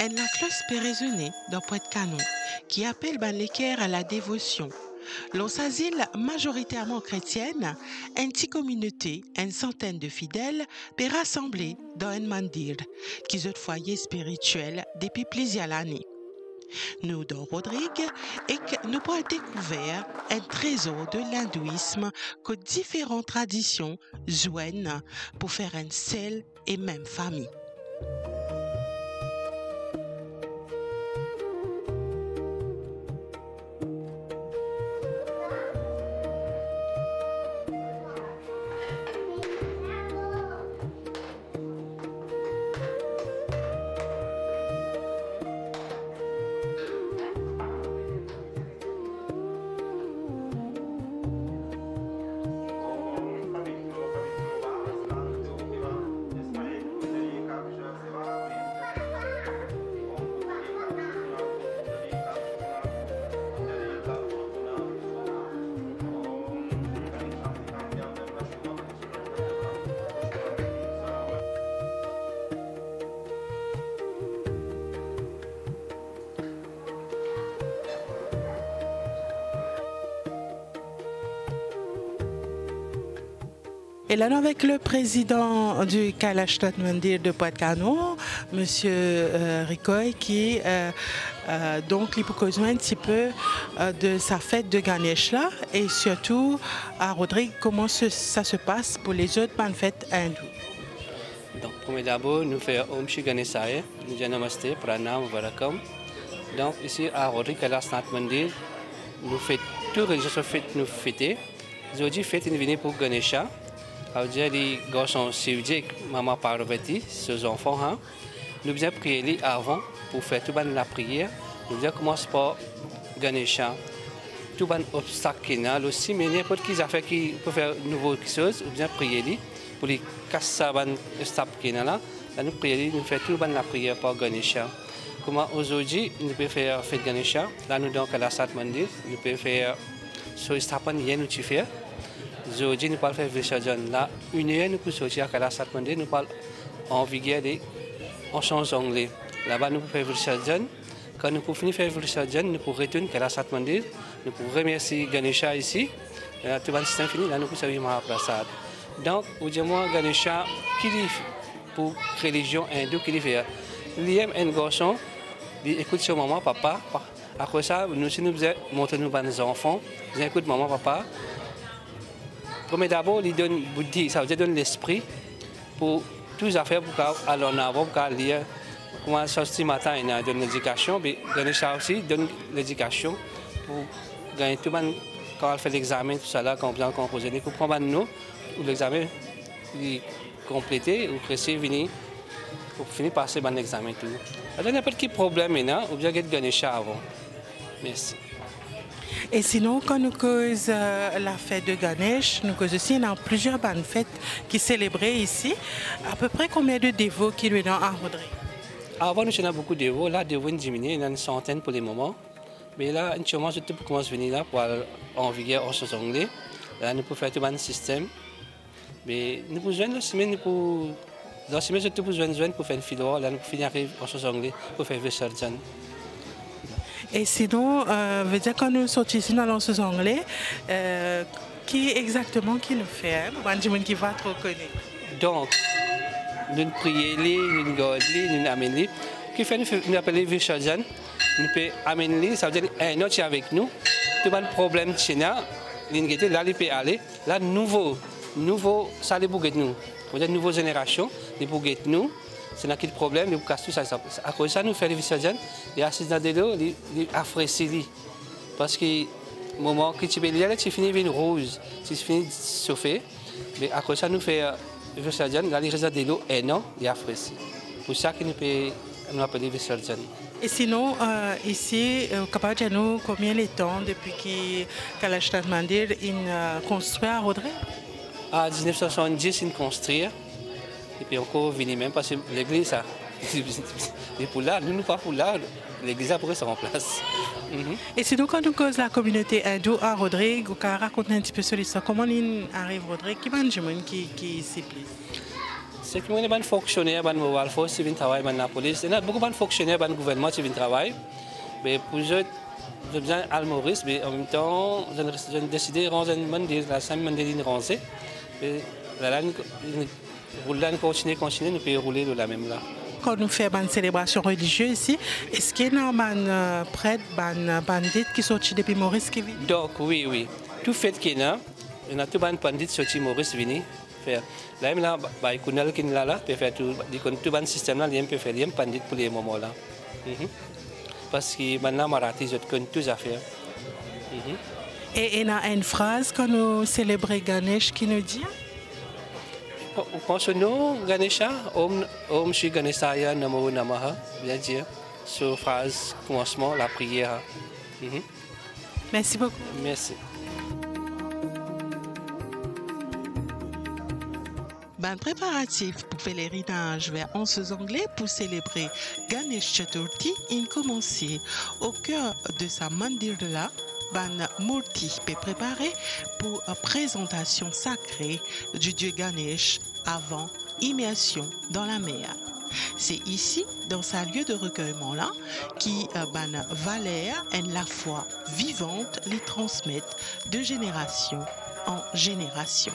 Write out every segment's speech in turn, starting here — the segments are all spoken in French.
est la cloche péraisonnée d'un poète canon qui appelle l'équerre à la dévotion. Los asiles majoritairement chrétiennes, une petite communauté, une centaine de fidèles, peut rassembler dans un mandir, qui est un foyer spirituel depuis plusieurs années. Nous, dans Rodrigue, et que nous avons découvert un trésor de l'hindouisme que différentes traditions joignent pour faire une seule et même famille. Et là, avec le président du Kailash Nath Mandir de Pointe-Canon, M. Ricoy, qui donc il peut causer un petit peu de sa fête de Ganesh là, et surtout à Rodrigue, comment ça se passe pour les autres bonnes fêtes hindoues. Donc, premier d'abord, nous faisons Om Shri Ganesaya, nous disons Namaste, Pranam, Varakam. Donc, ici à Rodrigue, Kailash Nath Mandir, nous faisons toutes les religieuses fêtes nous fêter. Aujourd'hui, fête est venue pour Ganesha. Alors, les garçons Sivji, Maman Parvati, ses enfants, hein, nous devons prier avant pour faire toute la prière. Nous devons commencer par Ganesha. Tout les obstacles qu'il y a, aussi, mais n'importe qui a fait qui peut faire de nouvelles choses, nous devons prier pour les casser les obstacles qu'il y a là. Nous prions, nous faisons toute la prière par Ganesha. Comment aujourd'hui, nous pouvons faire fête Ganesha. Là, nous dans Kailash Nath Mandir, nous pouvons faire ce stapan yen nous faire. Aujourd'hui, nous parlons de Visarjan. Là, une heure, nous pouvons sortir à Kailash Nath Mandir, nous parlons en vigueur en change anglais. Là-bas, nous pouvons faire Visarjan. Quand nous pouvons finir faire Visarjan, nous pouvons retourner à Kailash Nath Mandir. Nous pouvons remercier Ganesha ici. Là, tout le système fini, là, nous pouvons servir Mahaprasad. Donc, aujourd'hui, Ganesha, qui est pour religion hindoue, qui est fait. Il y a un garçon, il écoute son maman, papa. Après ça, nous montrons nos enfants. Ils écoutent maman, papa. Premier d'abord, il donne buddhi, ça veut dire donne l'esprit pour toutes les affaires pour aller en avant, pour lire. Comment sortir matin, il donne l'éducation, mais Ganesha aussi donne l'éducation pour gagner tout le monde quand on fait l'examen, tout ça là, quand on vient composer. Il faut prendre nous, ou l'examen complété, ou précis, venir, pour finir par passer l'examen. Il y a n'importe quel problème maintenant, ou bien Ganesha avant. Merci. Et sinon, quand nous causons la fête de Ganesh, nous causons aussi dans plusieurs bonnes fêtes qui sont célébrées ici. À peu près combien de dévots qui nous donnent à Rodrigue? Avant, nous avons beaucoup de dévots. Là, les dévots diminuent, il y en a une centaine pour le moment. Mais là, actuellement, je peux commencer à venir là pour aller en vigueur en chose anglais. Là, nous pouvons faire tout un système. Mais nous pouvons joindre la semaine pour. Dans la semaine, je peux joindre pour faire une filo. Là, nous pouvons finir en chose anglais pour faire Visarjan. Et sinon, veut dire quand nous sortons ici dans l'enseignement anglais, qui exactement qui le fait? Hein? Qui va trop connaître. Donc, nous prions, nous gardons, nous amenons. Qui fait nous appeler Visarjan, nous pouvons amener, ça veut dire un autre avec nous. Tout le problème chez nous, là, il peut aller. Là, nouveau, ça les bouge nous. Vous êtes nouvelle génération, les bouge nous. C'est un problème, nous cassons tout ça. À cause de ça, nous faisons les Visarjan, et à ce moment-là, ils apprécient. Parce que le moment que tu fais, tu finis avec une rose, tu finis de chauffer. Mais à cause de ça, nous faisons les Visarjan, là, les résultats de l'eau, et non, ils apprécient. Pour ça que nous appelons les Visarjan. Et sinon, ici, capable de nous combien de temps depuis que Kailash Nath Mandir construit à Rodrigue? En 1970, il construit. Et puis encore venir même parce que l'église, ça. Et pour là, nous pas pour là, l'église après se remplace. Et sinon, quand nous cause la communauté hindoue à Rodrigue, vous racontez un petit peu sur l'histoire. Comment il arrive Rodrigue? Qui mange qui s'y plaît? C'est que les fonctionnaires, les mobile force qui viennent travailler dans la police, il y a beaucoup de fonctionnaires dans le gouvernement qui viennent travailler. Mais pour eux, j'ai besoin à Maurice, mais en même temps, j'ai décidé de ranger la semaine de ranger. Mais là, nous continuer, nous pouvons rouler de la même là. Quand nous faisons une célébration religieuse ici, est-ce qu'il y a un prêtre, un bandit qui sortent depuis Maurice qui vient? Donc, oui. Tout fait qu'il y a tout le bandit sorti Maurice vini. Là, il y a un kunal qui est là, peut faire tout le système là, il peut faire un bandit pour les moments là. Parce que maintenant, Marathi, je connais toutes les affaires. Et il y a une phrase quand nous célébrons Ganesh qui nous dit? Pensons-nous, Ganesha, Om Shri Ganesaya Namo Namaha, bien dire, sur phrase commencement, la prière. Merci beaucoup. Merci. Ben, préparatif pour pèlerinage vers 11 anglais pour célébrer Ganesh Chaturthi in commencé au cœur de sa mandir-là. Ban Murti peut préparer pour une présentation sacrée du dieu Ganesh avant immersion dans la mer. C'est ici, dans sa lieu de recueillement-là, qui ban valère et la foi vivante les transmettent de génération en génération.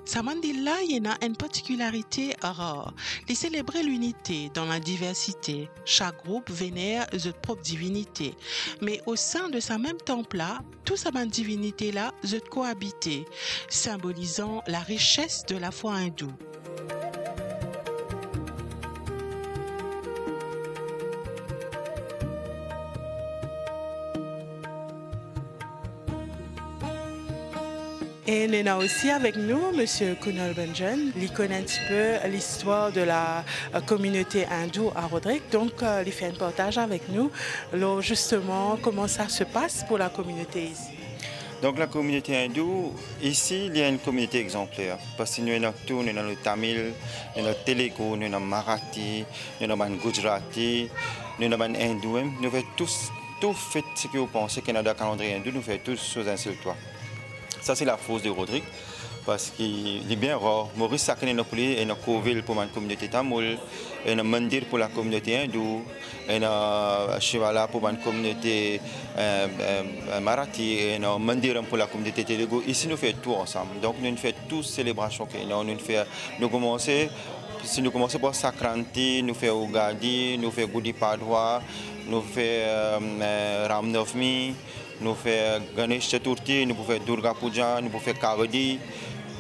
Samandilla, il y a une particularité rare. Il célèbre l'unité dans la diversité. Chaque groupe vénère sa propre divinité. Mais au sein de sa même temple-là, toute sa divinité-là, se cohabiter, symbolisant la richesse de la foi hindoue. Et on a aussi avec nous M. Kunal Benjan. Il connaît un petit peu l'histoire de la communauté hindoue à Rodrigue. Donc, il fait un partage avec nous. Alors, justement, comment ça se passe pour la communauté ici? Donc, la communauté hindoue, ici, il y a une communauté exemplaire. Parce que nous avons tout, nous avons le Tamil, nous avons le Telugu, nous avons le Marathi, nous avons le Gujarati, nous avons le hindou. Nous faisons tout fait ce que vous pensez qu'il y a dans le calendrier hindou, nous faisons tout sous un seul toit. Ça, c'est la force de Rodrigue, parce qu'il est bien rare. Maurice Sakanenopoli est une ville pour la communauté tamoul, un mandir pour la communauté hindoue, un shivala pour la communauté marathi, un mandir pour la communauté telugu. Ici, nous faisons tout ensemble. Donc, nous faisons toutes les célébrations. Nous commençons par Sakranti, nous faisons Ugadi, nous faisons Gudi Padwa, nous faisons Ram Navami. Nous faisons Ganesh Chaturthi, nous faisons Durga Puja, nous faisons Kavadi.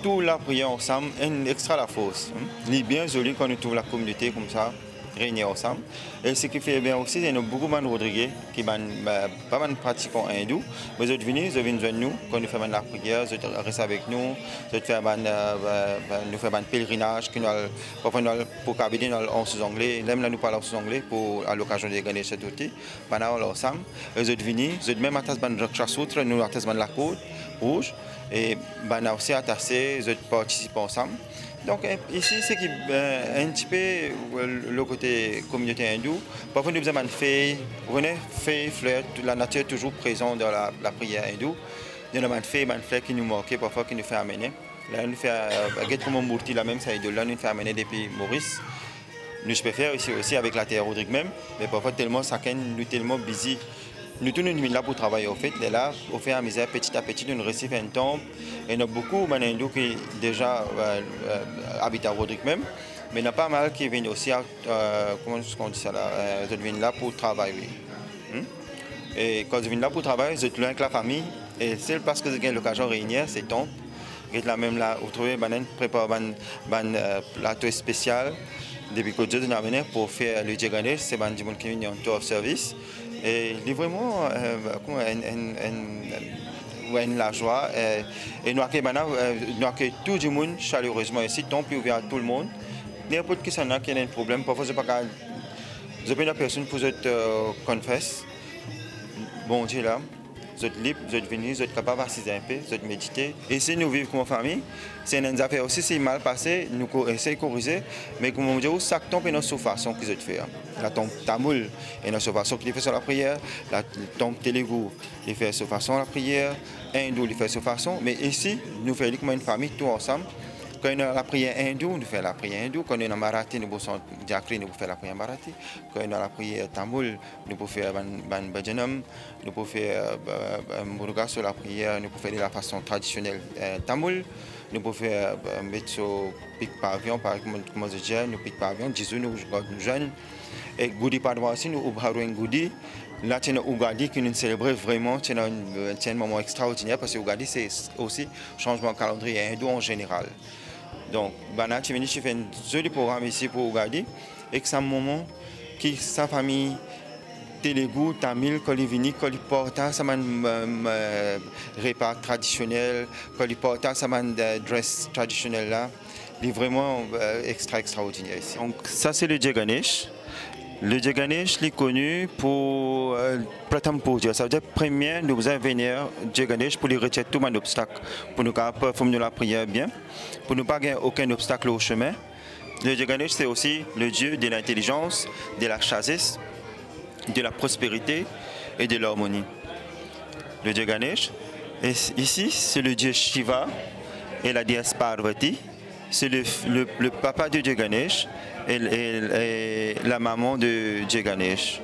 Tout la prière ensemble, extra la force. C'est bien joli quand nous trouvons la communauté comme ça, réunis ensemble. Et ce qui fait bien aussi, c'est qu'il y a beaucoup de Rodriguez qui sont pas mal pratiquants hindous. Mais ils viennent joindre nous quand nous faisons la prière, ils restent avec nous, nous faisons un pèlerinage pour Kabidi dans le 11 anglais. Là, nous parlons en anglais à l'occasion de Ganesh Chaturthi. Nous ensemble. Ils viennent, même à Tasman Rakshasutra, nous à Tasman la côte rouge. Et nous aussi attaché, ils participent ensemble. Donc ici, c'est un petit peu le côté communauté hindoue. Parfois, nous avons fait fleurs, la nature est toujours présente dans la prière hindoue. Nous avons fait des fleurs qui nous manquaient, parfois qui nous fait amener. Là, nous faisons Murti, la même, ça là, nous fait amener depuis Maurice. Nous peux faire ici aussi avec la terre Rodrigue même, mais parfois tellement chacun nous tellement busy. Nous tous nous là pour travailler au fait, là, au fait à misère, petit à petit, nous recevons un temple. Et il y a beaucoup de hindous qui déjà habitent à Rodrigue même, mais il y a pas mal qui viennent aussi, comment on dit ça là, ils viennent là pour travailler. Et quand ils viennent là pour travailler, ils sont loin avec la famille. Et c'est parce que ils ont l'occasion de réunir ces temples. Ils sont même là, vous trouvez, ils préparent un plateau spécial. Depuis que Dieu nous a amené pour faire le Ganesh, c'est un gens qui viennent en tour of service. Et il est vraiment la joie. Et nous accueillons tout le monde chaleureusement ici, temple ouvert à tout le monde. N'importe qui s'en a qui a un problème, parfois je ne sais pas une personne pour te confesse. Bon Dieu là, vous êtes libre, vous êtes venu, vous êtes capable d'assister un peu, vous êtes méditer. Et si nous vivons comme famille, c'est une affaire aussi, c'est mal passé, nous essayons de corriger, mais comme on dit, ça tombe dans notre façon qu'ils ont fait. La tombe tamoul est notre façon qu'ils font sur la prière, la tombe Telugu, ils font sur façon la prière, hindou, ils font sur façon, mais ici, nous faisons comme une famille, tous ensemble. Quand on a la prière hindoue, nous faisons la prière hindoue. Quand on a Marathi, nous faisons Diakri, nous faisons la prière Marathi. Quand on a la prière Tamoul, nous pouvons faire Ban Bajanam, nous pouvons faire Muruga sur la prière, nous pouvons faire de la façon traditionnelle Tamoul. Nous pouvons faire mettre sur pic pavillon, par exemple, comme je disais, nous pic pavillon, Jésus nous jeunes. Et Goudi Padwa aussi, nous ouvrons un Goudi. Là, c'est un Ougadi qui nous célèbre vraiment, c'est un moment extraordinaire parce que Ougadi, c'est aussi changement de calendrier hindou en général. Donc, Bana Chimini fait un joli programme ici pour Ougadi et que c'est un moment qui sa famille Telugu, Tamil, quand il vient, quand il porte ça repas traditionnel, quand il porte ça dress traditionnel là, il est vraiment extraordinaire ici. Donc, ça c'est le Dieu Ganesh. Le Dieu Ganesh est connu pour Pratham Puja. Ça veut dire premier, nous allons venir Dieu Ganesh pour lui retirer tout un obstacle, pour nous performer la prière bien, pour ne pas avoir aucun obstacle au chemin. Le Dieu Ganesh, c'est aussi le Dieu de l'intelligence, de la sagesse, de la prospérité et de l'harmonie. Le Dieu Ganesh, et ici, c'est le Dieu Shiva et la déesse Parvati. C'est le papa de Dieu Ganesh et la maman de Dieu Ganesh.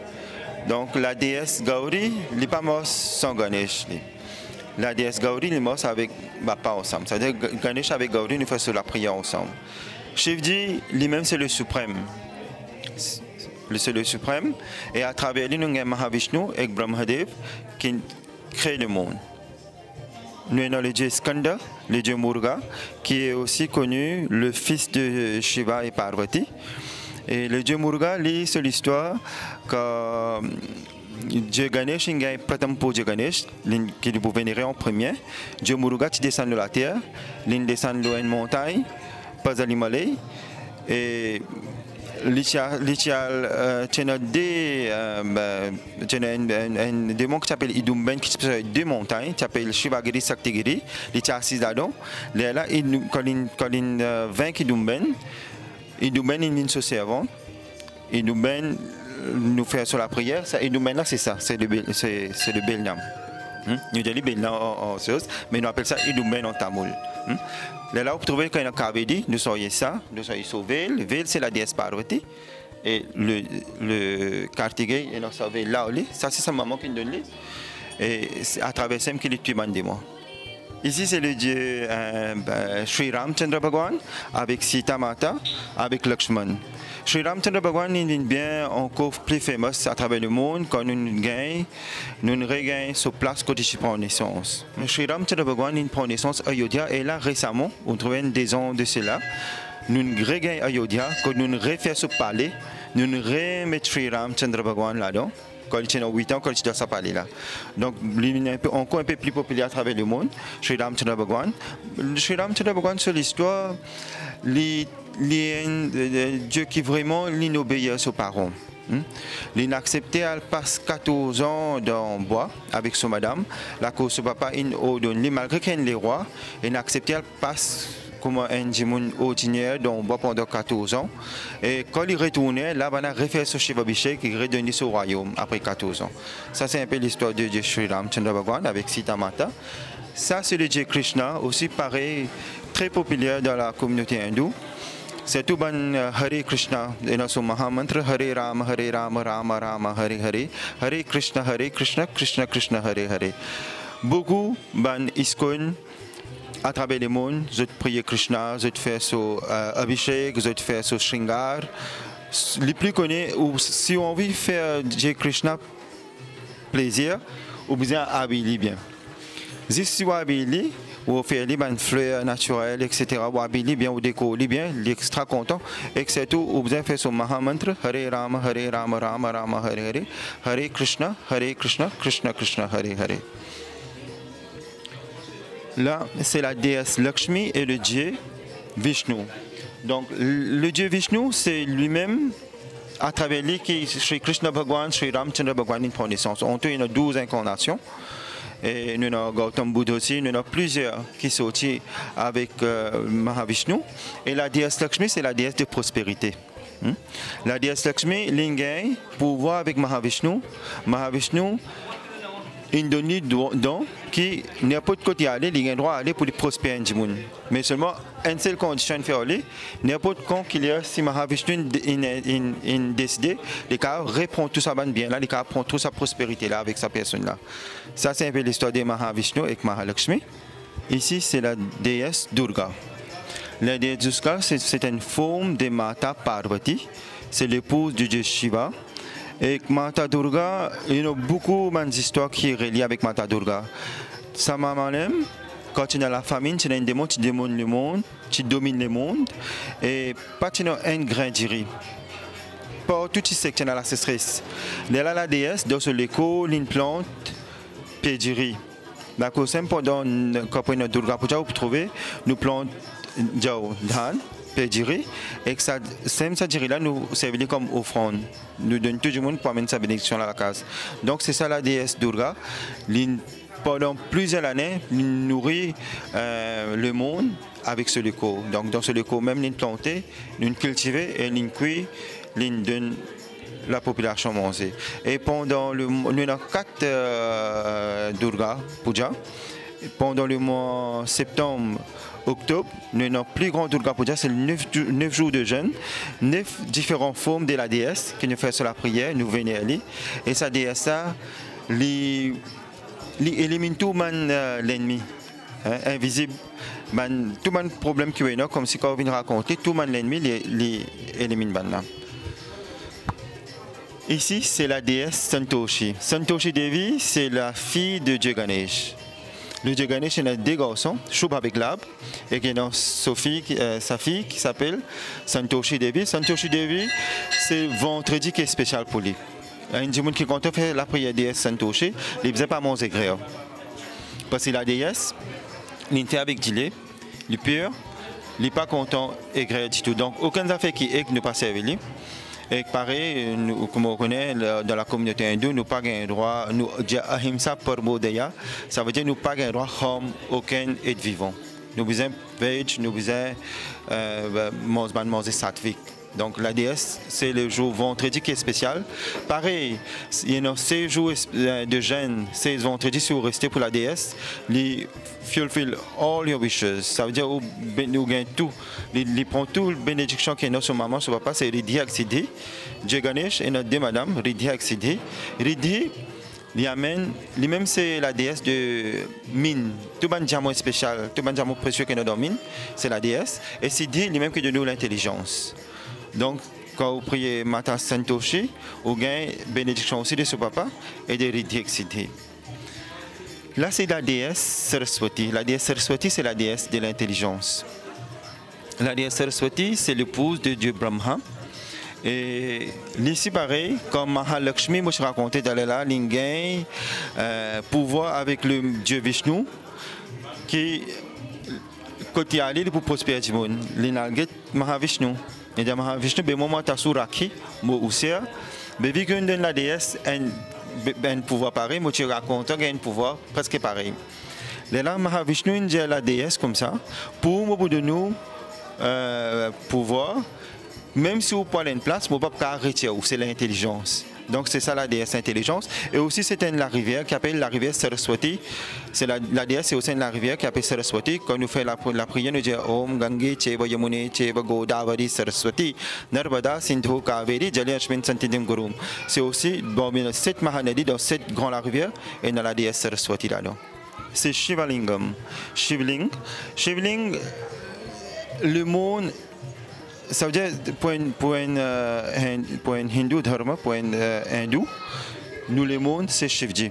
Donc la déesse Gauri n'est pas morte sans Ganesh. La déesse Gauri est morte avec papa ensemble. C'est-à-dire Ganesh avec Gauri, nous faisons la prière ensemble. Shivji, lui-même, c'est le suprême. C'est le suprême. Et à travers lui, nous avons Mahavishnu et Brahmadev qui créent le monde. Nous avons le dieu Skanda, le dieu Muruga, qui est aussi connu le fils de Shiva et Parvati. Et le dieu Muruga, c'est l'histoire que Dieu Ganesh, il y a Pratham Puja Ganesh, qui est vénéré en premier. Dieu Muruga, qui descend de la terre, il descend de une montagne, pas à l'Himalaya. Et l'Ichal, des monts qui s'appellent Idumben, qui sont deux montagnes, qui s'appellent Shivagiri, Saktigiri, l'Ichal Sisadon. Là, quand il vainc Idumben, Idumben il vient se servir. Idumben nous fait sur la prière. Idumben là, c'est ça, c'est le Belnam. Nous disons Belnam en Seos, mais nous appelons ça Idumben en Tamoul. Là, vous trouvez qu'il y a un Kavedi, nous soyons ça, nous soyons sauvé. Le Vel, c'est la déesse Parvati. Et le Kartigay, il a sauvé là, ça c'est sa maman qui nous donne. Et c'est à travers ça qu'il est tué moi. Ici, c'est le dieu Sri Ramchandra Bhagwan avec Sita Mata, avec Lakshman. Sri Ramchandra Bhagwan est bien encore plus fameux à travers le monde quand nous regagnons sur place quand il prend naissance. Sri Ramchandra Bhagwan prend naissance à Ayodhya et là récemment, on trouve des ans de cela, nous regagnons Ayodhya, quand nous refaisons ce palais, nous remettons Sri Ramchandra Bhagwan là-dedans. Quand il a 8 ans, quand il doit s'en parler là. Donc, il est encore un peu plus populaire à travers le monde, Sri Ramchandra Bhagwan. Sri Ramchandra Bhagwan, sur l'histoire, Dieu qui vraiment l'obéit à ses parents. Il a accepté à passer 14 ans dans le bois avec son madame. La cause de papa, malgré qu'il est roi, il a accepté à passer comme un djimoun ordinaire dans le bois pendant 14 ans. Et quand il retournait, là, on a refait ce Shiva Abhishek qui est redonné au royaume après 14 ans. Ça, c'est un peu l'histoire de Dieu Sri Ramchandra Bhagwan avec Sita Mata. Ça, c'est le Dieu Krishna, aussi pareil, très populaire dans la communauté hindoue. C'est tout ban Hare Krishna, dans son Mahamantra, Hare Rama, Rama Rama, Hare Hare, Hare Krishna, Krishna Krishna, Hare Hare. Beaucoup ban Iskon, à travers le monde, je prie Krishna, je fais son Abhishek, je fais son Shringar. Les plus connus, si on veut faire Dieu Krishna plaisir, on a besoin d'habiller bien. Si on habille, on fait des fleurs naturelles, etc. On habille bien, on décore bien, il est extra content. Et c'est tout, on a besoin de faire son Mahamantra, Hare Rama, Rama Rama, Hare Hare, Hare Krishna, Krishna Krishna, Hare Hare. Là, c'est la déesse Lakshmi et le dieu Vishnu. Donc, le dieu Vishnu, c'est lui-même, à travers lui, qui Sri Krishna Bhagwan, Sri Ramchandra Bhagwan, prend naissance. En tout, il y a 12 incarnations. Et nous avons Gautam Buddha aussi, nous avons plusieurs qui sont sortis avec Mahavishnu. Et la déesse Lakshmi, c'est la déesse de prospérité. La déesse Lakshmi, l'ingay, pouvoir avec Mahavishnu. Mahavishnu, il donne des dons qui n'importe quoi y aller, il a droit à aller pour prospérer du monde. Mais seulement une seule condition de faire aller, n'importe quand qu'il y a, si Mahavishnu décide, les cas reprend tout ça bien là, les cas prend toute sa prospérité là avec sa personne là. Ça c'est un peu l'histoire de Mahavishnu avec Mahalakshmi. Ici c'est la déesse Durga. La déesse Durga c'est une forme de Mata Parvati, c'est l'épouse du dieu Shiva. Et Mata Durga, il y a beaucoup d'histoires qui sont reliées avec Mata Durga. Sa maman même, quand tu as la famine, tu as un démon, tu démons le monde, tu domines le monde, et pas tu as un grain de riz. Pour tout ce qui est la sécheresse. Là, la déesse, dans l'écho, une plante, pied de riz. La cause pendant quand nous Durga Puja, vous trouvez, nous plantons dhan. Et que ça là nous servit comme offrande. Nous donnons tout le monde pour amener sa bénédiction à la case. Donc c'est ça la déesse Durga. Pendant plusieurs années, nous nourrit le monde avec ce léco. Donc dans ce léco, même nous planter, nous cultiver et nous cuire, nous donne la population manger. Et pendant nous avons 4 Durga Puja. Pendant le mois septembre, octobre, notre plus grand Durga Puja, c'est 9 jours de jeûne, 9 différentes formes de la déesse qui nous fait sur la prière, nous venons aller. Et sa déesse, ça, élimine tout l'ennemi invisible, tout le problème qui est là, comme si quand on vient raconter, tout l'ennemi élimine. Ici, c'est la déesse Santoshi. Santoshi Devi, c'est la fille de Dieu Ganesh. Le dieu Ganesh, il a 2 garçons, Shubha avec l'arbre, et il y a sa fille qui s'appelle Santoshi Devi. Santoshi Devi, c'est vendredi qui est spécial pour lui. Il y a des gens qui, quand on fait la prière déesse Santoshi, ils ne faisaient pas manger gras. Parce que la déesse, il fait avec du lait, il est pur, il n'est pas content et gras du tout. Donc, aucun affaire qui est ne pas servir. Et pareil, comme on connaît dans la communauté hindoue, nous n'avons pas un droit, nous ahimsa parmodaya, ça veut dire nous n'avons pas un droit comme aucun être vivant. Nous besoin veg, nous besoin manger sattvique. Donc la déesse, c'est le jour vendredi qui est spécial. Pareil, il y a 6 jours de jeûne, 16 vendredis si vous restez pour la déesse, les fulfill all your wishes. Ça veut dire que nous gagnons tout. Il prend tout le bénédiction qui est notre maman, ce papa, c'est Riddhi Aksidhi. Dieu Ganesh et notre deux madame, Riddhi Aksidhi. Riddhi, lui-même c'est la déesse de mine. Tout le diamant spécial, tout le diamant précieux qui est dans mine, c'est la déesse. Et Siddhi, lui-même qui donne nous l'intelligence. Donc, quand vous priez Mata Santoshi, vous gagnez bénédiction aussi de ce papa et de Riddhi Aksidhi. Là, c'est la déesse Saraswati. La déesse Saraswati, c'est la déesse de l'intelligence. La déesse Saraswati, c'est l'épouse de Dieu Brahma. Et ici, pareil, comme Mahalakshmi, moi je racontais d'aller là, l'ingay, pouvoir avec le Dieu Vishnu, qui, quand il allait pour prospérer du monde, l'inalget Mahavishnu. Et dans Mahavishnu, ben moi, tu as souraki, moi aussi, ben vu qu'on donne la déesse un pouvoir pareil, moi je raconte qu'il y a un pouvoir presque pareil. Là, Mahavishnu, il dit la déesse comme ça, pour moi, de nous, pouvoir, même si vous prenez une place, vous ne pouvez pas arrêter, c'est l'intelligence. Donc c'est ça la déesse intelligence. Et aussi c'est la rivière qui s'appelle la rivière Saraswati. C'est la déesse c'est aussi la rivière qui s'appelle Saraswati. Quand nous faisons la prière, nous disons Om Gange Cheva Yamune Cheva Godavari Saraswati Narvada Sindhu Kaveri Jaliashmin Santidim Gurum. C'est aussi bon, 7 Mahanadi dans 7 grandes rivières et dans la déesse Saraswati là-dedans. C'est Shivalingam. Shivling, le monde. Ça veut dire, pour un hindou dharma, pour un hindou, nous le monde, c'est Shivji.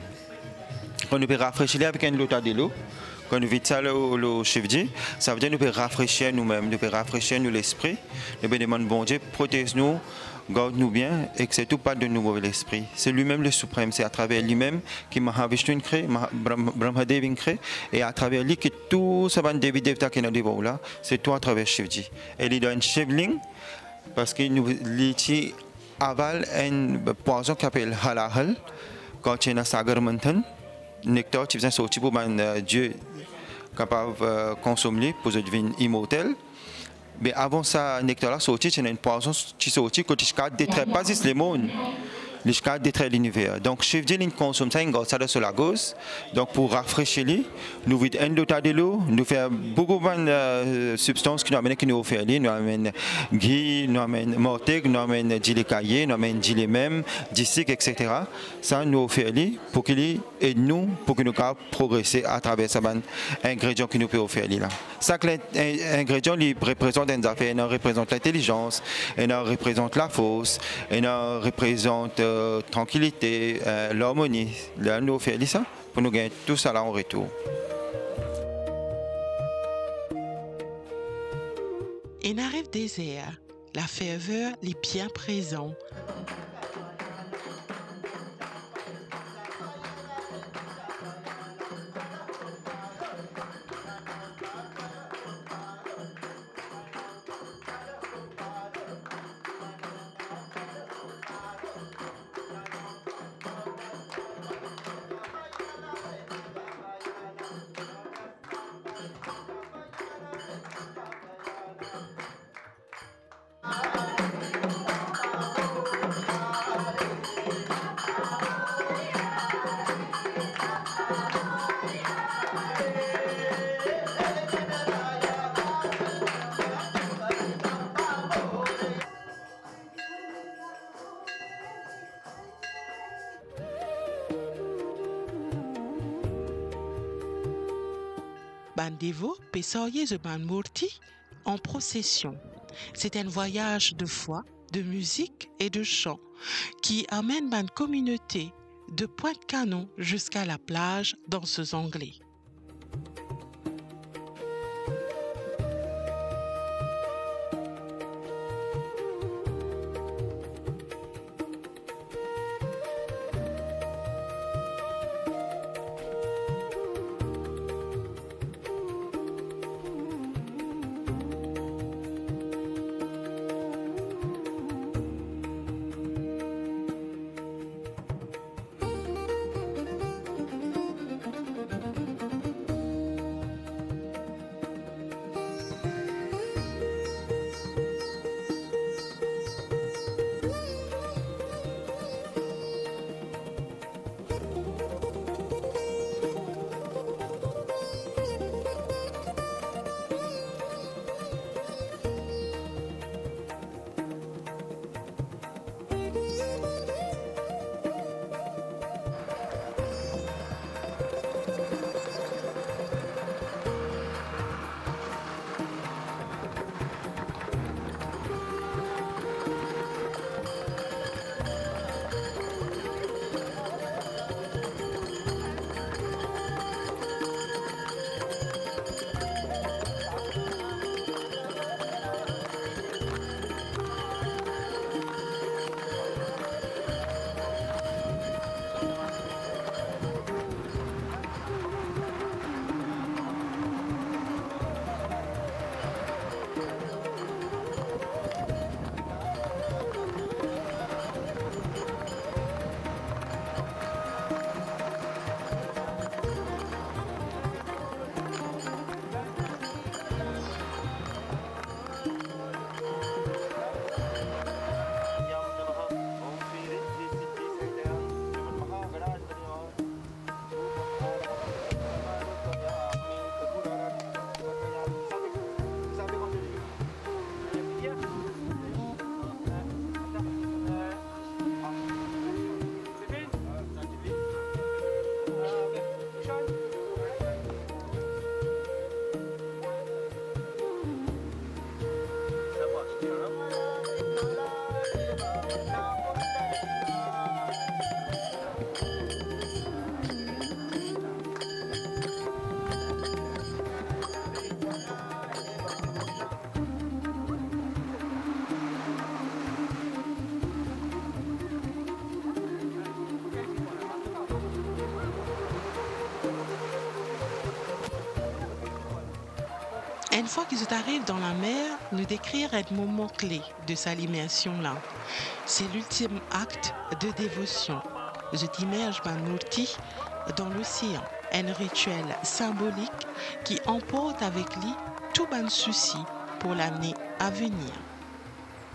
Quand nous pouvons rafraîchir avec un lota de l'eau, quand nous vivons le Shivji, ça veut dire que nous pouvons rafraîchir nous-mêmes, nous pouvons rafraîchir nous l'esprit, nous pouvons demander, bon Dieu, protège-nous, garde-nous bien, et que c'est tout pas de nous mauvais l'esprit. C'est lui-même le suprême, c'est à travers lui-même que Mahavishnu crée, Brahmadev crée, et à travers lui que tout ça va Devi Devta qui est dans le niveau là, c'est tout à travers Shivji. Et il donne Shivling, parce qu'il nous dit aval un poison qui s'appelle halahal, quand il y a un sagar manthan, nectar qui vient sortir pour Dieu capable de consommer pour devenir immortel. Mais avant ça, nectar là sorti, c'est une poisson qui sortit quand il ne détruit pas les mondes. Jusqu'à détruire l'univers. Donc, chef de consomme ça, ça sur la gauche. Donc, pour rafraîchir, nous vidons un dota de l'eau, nous faisons beaucoup de substances qui nous amènent, qui nous offrent. Nous amènent gui, nous amènent mortec, nous amènent gilet caillé, nous amènent gilet même, disque, etc. Ça nous offre pour qu'il aide nous, pour que nous puissions progresser à travers ces ingrédients que nous pouvons offrir là. Ça, l'ingrédient représente des affaires, il représente l'intelligence, il représente la force, il représente tranquillité, l'harmonie. Là, nous faisons ça pour nous gagner tout ça là en retour. Et arrive désert, la ferveur est bien présente. Bandevo peut sortir de Banmurti en procession. C'est un voyage de foi, de musique et de chant qui amène une communauté de Pointe-Canon jusqu'à la plage dans ce anglais. Une fois qu'ils arrivent dans la mer, nous décrire un moment clé de sa immersion là. C'est l'ultime acte de dévotion, je t'immerge Banurti dans l'océan, un rituel symbolique qui emporte avec lui tout ban souci pour l'année à venir.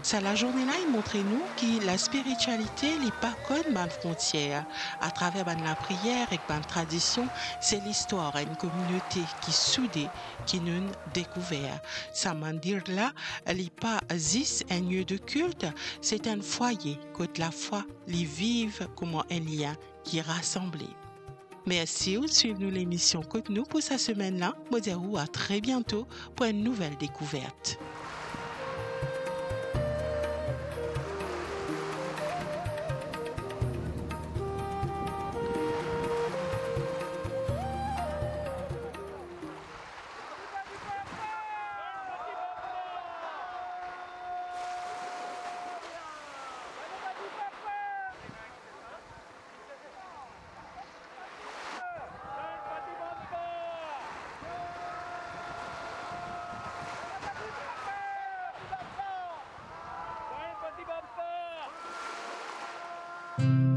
Ça, la journée-là, il montre nous que la spiritualité n'est pas comme une frontière. À travers la prière et la tradition, c'est l'histoire d'une communauté qui soudée, qui nous découvert. Ça veut dire là, il n'est pas juste un lieu de culte, c'est un foyer que la foi, les vive comme un lien qui rassemble. Merci de suivre nous l'émission Côte nous pour cette semaine-là. Moi, je vous dis à très bientôt pour une nouvelle découverte. Bumper!